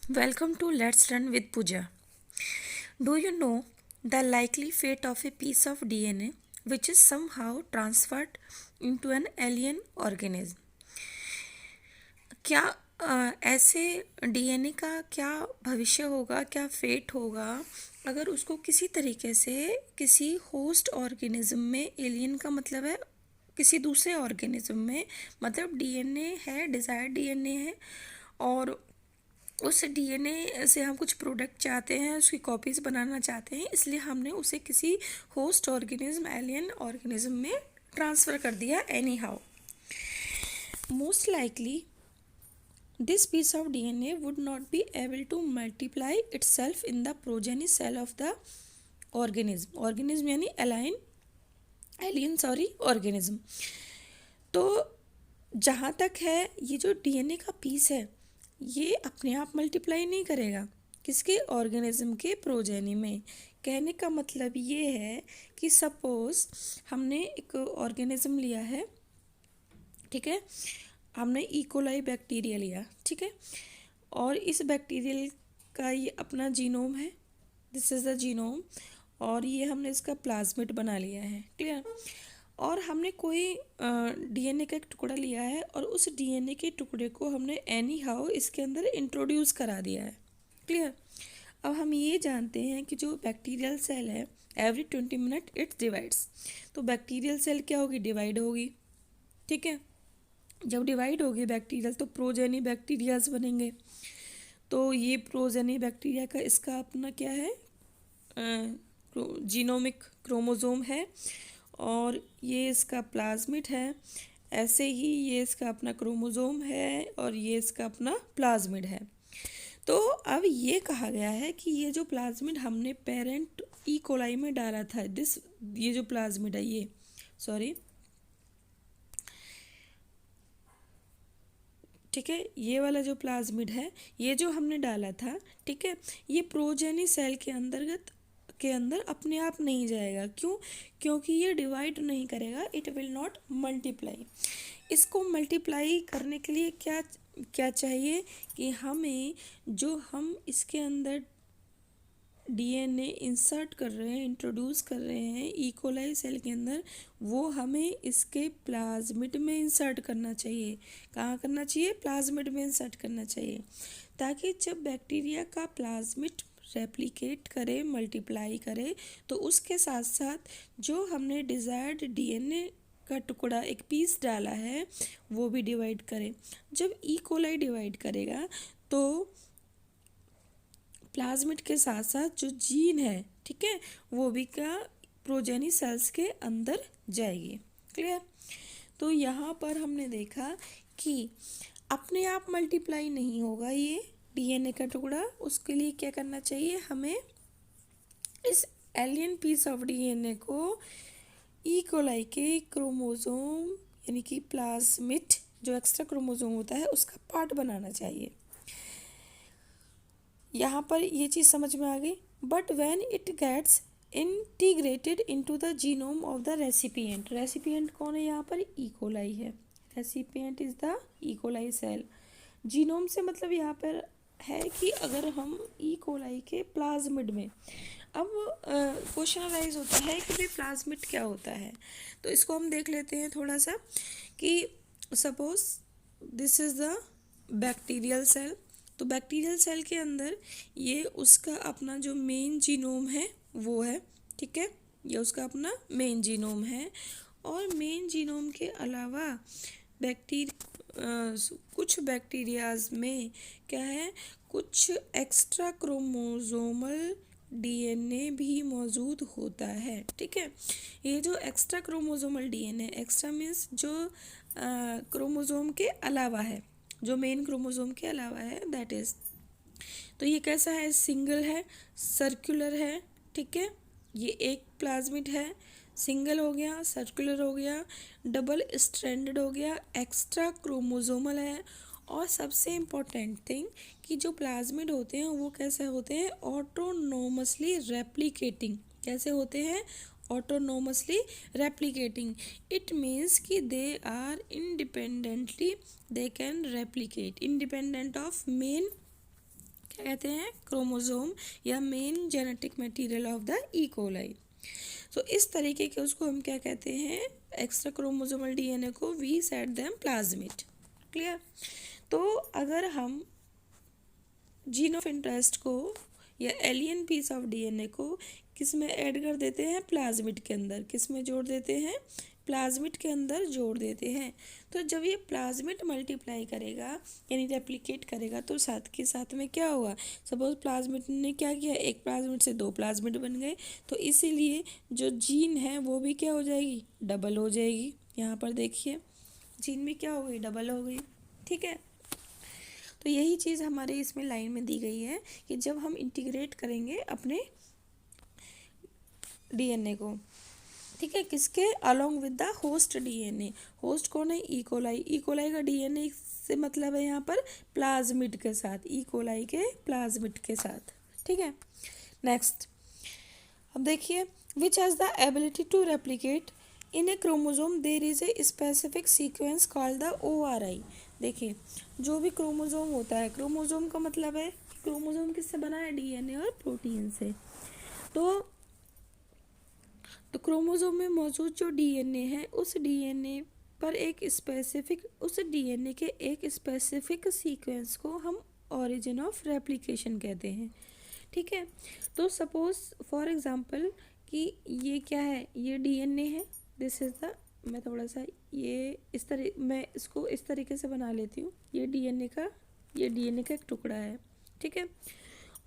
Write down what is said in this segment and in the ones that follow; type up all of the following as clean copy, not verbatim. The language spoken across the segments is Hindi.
Welcome to Let's Run with Pooja. Do you know the likely fate of a piece of DNA which is somehow transferred into an alien organism? क्या ऐसे डीएनए का क्या भविष्य होगा, क्या फेट होगा अगर उसको किसी तरीके से किसी होस्ट ऑर्गेनिज्म में, एलियन का मतलब है किसी दूसरे ऑर्गेनिज्म में, मतलब डीएनए है, डिज़ायर्ड डीएनए है और उस डीएनए से हम कुछ प्रोडक्ट चाहते हैं, उसकी कॉपीज़ बनाना चाहते हैं, इसलिए हमने उसे किसी होस्ट ऑर्गेनिज्म, एलियन ऑर्गेनिज्म में ट्रांसफ़र कर दिया any how. Most likely this piece of DNA would not be able to multiply itself in the progeny cell of the organism. organism यानी alien organism. तो जहाँ तक है ये जो डीएनए का पीस है ये अपने आप मल्टीप्लाई नहीं करेगा किसके, ऑर्गेनिज्म के प्रोजेनी में. कहने का मतलब ये है कि सपोज हमने एक ऑर्गेनिज्म लिया है, ठीक है, हमने इकोलाई बैक्टीरिया लिया, ठीक है, और इस बैक्टीरियल का ये अपना जीनोम है, दिस इज़ द जीनोम, और ये हमने इसका प्लाज्मिड बना लिया है, क्लियर. और हमने कोई डीएनए का एक टुकड़ा लिया है और उस डीएनए के टुकड़े को हमने एनी हाउ इसके अंदर इंट्रोड्यूस करा दिया है, क्लियर. अब हम ये जानते हैं कि जो बैक्टीरियल सेल है एवरी 20 मिनट इट्स डिवाइड्स. तो बैक्टीरियल सेल क्या होगी, डिवाइड होगी, ठीक है. जब डिवाइड होगी बैक्टीरियल तो प्रोजेनी बैक्टीरियाज बनेंगे. तो ये प्रोजेनी बैक्टीरिया का इसका अपना क्या है, जीनोमिक क्रोमोसोम है और ये इसका प्लाज्मिड है. ऐसे ही ये इसका अपना क्रोमोसोम है और ये इसका अपना प्लाज्मिड है. तो अब ये कहा गया है कि ये जो प्लाज्मिड हमने पेरेंट ई कोलाई में डाला था, ये जो प्लाज्मिड है ये, सॉरी, ठीक है, ये वाला जो प्लाज्मिड है ये जो हमने डाला था, ठीक है, ये प्रोजेनी सेल के अंदर अपने आप नहीं जाएगा. क्यों? क्योंकि ये डिवाइड नहीं करेगा, इट विल नॉट मल्टीप्लाई. इसको मल्टीप्लाई करने के लिए क्या क्या चाहिए कि हमें जो हम इसके अंदर डीएनए इंसर्ट कर रहे हैं, इंट्रोड्यूस कर रहे हैं इकोलाई सेल के अंदर, वो हमें इसके प्लाज्मिड में इंसर्ट करना चाहिए. कहाँ करना चाहिए? प्लाज्मिड में इंसर्ट करना चाहिए, ताकि जब बैक्टीरिया का प्लाज्मिड रेप्लिकेट करे, मल्टीप्लाई करे, तो उसके साथ साथ जो हमने डिज़ायर्ड डीएनए का टुकड़ा एक पीस डाला है वो भी डिवाइड करे. जब इकोलाई डिवाइड करेगा तो प्लाज्मिड के साथ साथ जो जीन है, ठीक है, वो भी क्या प्रोजेनी सेल्स के अंदर जाएगी, क्लियर. तो यहाँ पर हमने देखा कि अपने आप मल्टीप्लाई नहीं होगा ये डीएनए का टुकड़ा. उसके लिए क्या करना चाहिए, हमें इस एलियन पीस ऑफ डीएनए को ई कोलाई के क्रोमोसोम यानी कि प्लाज्मिड जो एक्स्ट्रा क्रोमोसोम होता है उसका पार्ट बनाना चाहिए. यहाँ पर ये चीज़ समझ में आ गई. But when it gets integrated into the genome of the recipient, recipient कौन है यहाँ पर, इकोलाई है. Recipient is the E coli cell. Genome से मतलब यहाँ पर है कि अगर हम इकोलाई के प्लाज्मिड में, अब क्वेश्चन अराइज होता है कि भाई प्लाज्मिड क्या होता है. तो इसको हम देख लेते हैं थोड़ा सा कि suppose this is the bacterial cell. तो बैक्टीरियल सेल के अंदर ये उसका अपना जो मेन जीनोम है वो है, ठीक है, ये उसका अपना मेन जीनोम है. और मेन जीनोम के अलावा कुछ बैक्टीरियाज में क्या है, कुछ एक्स्ट्रा क्रोमोसोमल डीएनए भी मौजूद होता है, ठीक है. ये जो extra chromosomal DNA, extra means जो क्रोमोसोम के अलावा है, जो मेन क्रोमोसोम के अलावा है, दैट इज. तो ये कैसा है, सिंगल है, सर्कुलर है, ठीक है. ये एक प्लाज्मिड है, सिंगल हो गया, सर्कुलर हो गया, डबल स्ट्रैंडेड हो गया, एक्स्ट्रा क्रोमोसोमल है. और सबसे इम्पोर्टेंट थिंग कि जो प्लाज्मिड होते हैं वो कैसे होते हैं, ऑटोनोमसली रेप्लिकेटिंग. कैसे होते हैं, ऑटोनोमसली रेप्लिकेटिंग. इट मीन्स कि they are independently they can replicate, independent of main क्या कहते हैं, क्रोमोसोम या main genetic material of the E coli. तो इस तरीके के उसको हम क्या कहते हैं, एक्स्ट्रा क्रोमोसोमल डीएनए को we set them plasmid. Clear. तो अगर हम जीन ऑफ इंटरेस्ट को या एलियन पीस ऑफ डीएनए को किस में ऐड कर देते हैं, प्लाज्मिड के अंदर। किस में जोड़ देते हैं, प्लाज्मिड के अंदर जोड़ देते हैं। तो जब ये प्लाज्मिड मल्टीप्लाई करेगा यानी रेप्लिकेट करेगा तो साथ के साथ में क्या होगा, सपोज प्लाज्मिड ने क्या किया, एक प्लाज्मिड से दो प्लाज्मिड बन गए, तो इसीलिए जो जीन है वो भी क्या हो जाएगी, डबल हो जाएगी। यहाँ पर देखिए जीन भी क्या हो गई, डबल हो गई। ठीक है। तो यही चीज़ हमारे इसमें लाइन में दी गई है कि जब हम इंटीग्रेट करेंगे अपने डीएनए को, ठीक है, किसके, along with the host DNA. Host कौन है, ई कोलाई। ई कोलाई का डीएनए से मतलब है यहाँ पर प्लाज्मिड के साथ, ई कोलाई के प्लाज्मिड के साथ। ठीक है। नेक्स्ट अब देखिए, which has the ability to replicate in a chromosome there is a specific sequence called the ORI। देखिए जो भी क्रोमोसोम होता है, क्रोमोसोम का मतलब है क्रोमोसोम किससे बना है, डीएनए और प्रोटीन से। तो क्रोमोसोम में मौजूद जो डीएनए है उस डीएनए पर एक स्पेसिफिक, उस डीएनए के एक स्पेसिफिक सीक्वेंस को हम ओरिजिन ऑफ रेप्लिकेशन कहते हैं। ठीक है। तो सपोज फॉर एग्जांपल कि ये क्या है, ये डीएनए है, दिस इज़ द, मैं थोड़ा सा ये इस तरह, मैं इसको इस तरीके से बना लेती हूँ, ये डीएनए का एक टुकड़ा है। ठीक है।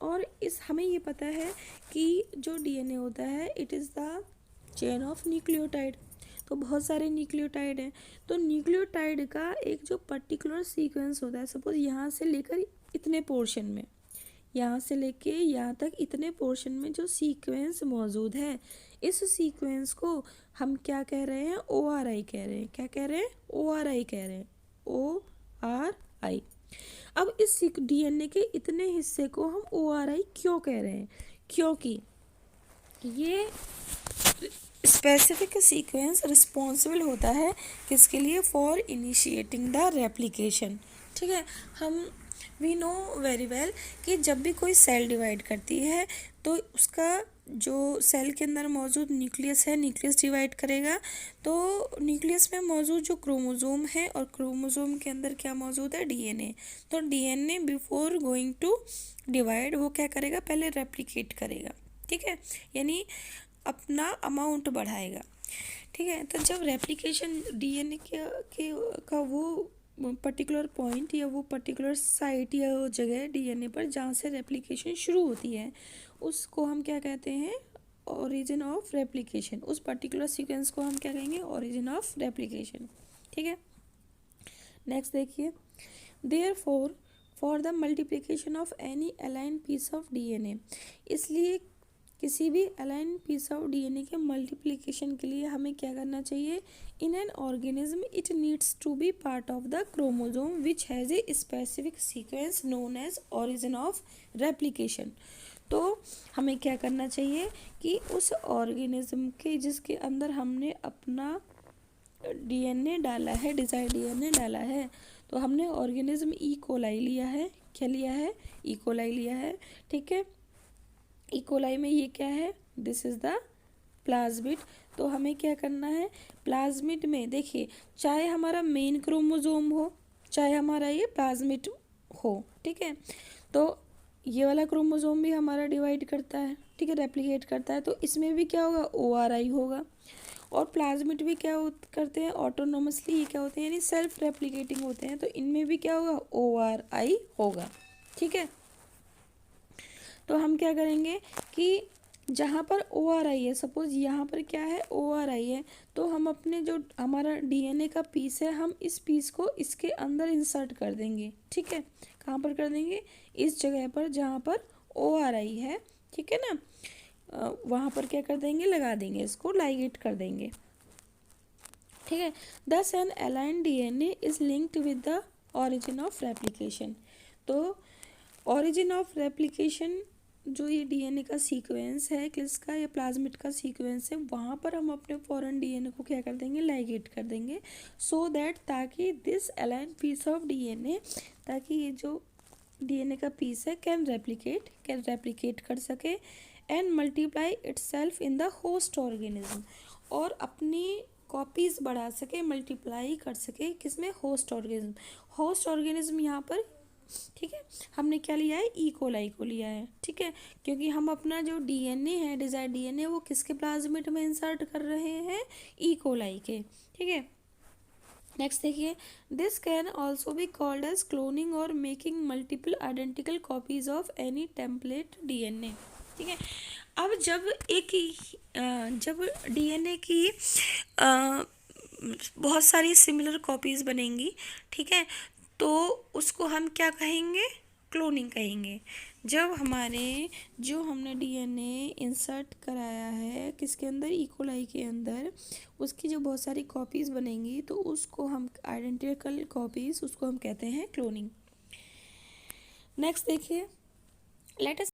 और इस हमें ये पता है कि जो डीएनए होता है it is the chain of nucleotide. तो बहुत सारे न्यूक्लियोटाइड हैं। तो न्यूक्लियोटाइड का एक जो पर्टिकुलर सीक्वेंस होता है, सपोज यहाँ से लेकर इतने पोर्शन में, यहाँ से लेके यहाँ तक इतने पोर्शन में जो सीक्वेंस मौजूद है, इस सीक्वेंस को हम क्या कह रहे हैं, ORI कह रहे हैं। क्या कह रहे हैं, ORI कह रहे हैं, ORI। अब इस डीएनए के इतने हिस्से को हम ORI क्यों कह रहे हैं, क्योंकि ये स्पेसिफिक सीक्वेंस रिस्पॉन्सिबल होता है किसके लिए, फॉर इनिशिएटिंग द रेप्लिकेशन। ठीक है। हम वी नो वेरी वेल कि जब भी कोई सेल डिवाइड करती है तो उसका जो सेल के अंदर मौजूद न्यूक्लियस है, न्यूक्लियस डिवाइड करेगा। तो न्यूक्लियस में मौजूद जो क्रोमोसोम है और क्रोमोसोम के अंदर क्या मौजूद है, डीएनए। तो DNA before going to divide वो क्या करेगा, पहले रेप्लिकेट करेगा। ठीक है। यानी अपना अमाउंट बढ़ाएगा। ठीक है। तो जब रेप्लिकेशन डीएनए का वो पर्टिकुलर पॉइंट या वो पर्टिकुलर साइट या वो जगह डीएनए पर जहाँ से रेप्लिकेशन शुरू होती है उसको हम क्या कहते हैं, ओरिजिन ऑफ रेप्लिकेशन। उस पर्टिकुलर सीक्वेंस को हम क्या कहेंगे, ओरिजिन ऑफ रेप्लिकेशन। ठीक है। नेक्स्ट देखिए, therefore for the multiplication of any alien piece of DNA, इसलिए किसी भी अलाइन पीस ऑफ डीएनए के मल्टीप्लिकेशन के लिए हमें क्या करना चाहिए, in an organism it needs to be part of the chromosome which has a specific sequence known as origin of replication. तो हमें क्या करना चाहिए कि उस ऑर्गेनिज्म के जिसके अंदर हमने अपना डीएनए डाला है, डिजायर्ड डीएनए डाला है, तो हमने ऑर्गेनिज्म ई कोलाई लिया है। क्या लिया है, ई कोलाई लिया है। ठीक है। ई कोलाई में ये क्या है, दिस इज़ द प्लाज्मिड। तो हमें क्या करना है, प्लाज्मिड में देखिए चाहे हमारा मेन क्रोमोसोम हो चाहे हमारा ये प्लाज्मिड हो, ठीक है, तो ये वाला क्रोमोसोम भी हमारा डिवाइड करता है, ठीक है, रेप्लिकेट करता है, तो इसमें भी क्या होगा, ORI होगा। और प्लाज्मिड भी क्या करते हैं, ऑटोनोमसली ये क्या होते हैं, यानी सेल्फ रेप्लिकेटिंग होते हैं, तो इनमें भी क्या होगा, ORI होगा। ठीक है। तो हम क्या करेंगे कि जहाँ पर ORI है, सपोज यहाँ पर क्या है, ORI है, तो हम अपने जो हमारा डीएनए का पीस है हम इस पीस को इसके अंदर इंसर्ट कर देंगे। ठीक है। कहाँ पर कर देंगे, इस जगह पर जहाँ पर ORI है, ठीक है ना, वहाँ पर क्या कर देंगे, लगा देंगे, इसको लाइगेट कर देंगे। ठीक है। Thus an alien DNA is linked with the origin of replication. तो ऑरिजिन ऑफ रेप्लिकेशन जो ये डीएनए का सीक्वेंस है, किसका, या प्लाज्मिड का सीक्वेंस है, वहाँ पर हम अपने फॉरेन डीएनए को क्या कर देंगे, लाइगेट कर देंगे, सो दैट ताकि this alien piece of DNA, ताकि ये जो डीएनए का पीस है कैन रेप्लिकेट कर सके and multiply itself in the host organism, और अपनी कॉपीज बढ़ा सके, मल्टीप्लाई कर सके किसमें, होस्ट ऑर्गेनिज्म। होस्ट ऑर्गेनिज्म यहाँ पर, ठीक है, हमने क्या लिया है, ई कोलाई को लिया है, ठीक है, क्योंकि हम अपना जो डीएनए है, डिजायर्ड डीएनए, वो किसके प्लाज्मिड में इंसर्ट कर रहे हैं, ई कोलाई के, ठीक है। नेक्स्ट देखिए, this can also be called as cloning और making multiple identical copies of any template DNA, ठीक है। अब जब डीएनए की बहुत सारी सिमिलर कॉपीज बनेंगी, ठीक है, तो उसको हम क्या कहेंगे, क्लोनिंग कहेंगे। जब हमने डीएनए इंसर्ट कराया है किसके अंदर, ई कोलाई के अंदर, उसकी जो बहुत सारी कॉपीज़ बनेंगी तो उसको हम आइडेंटिकल कॉपीज़, उसको हम कहते हैं क्लोनिंग। नेक्स्ट देखिए, लेट अस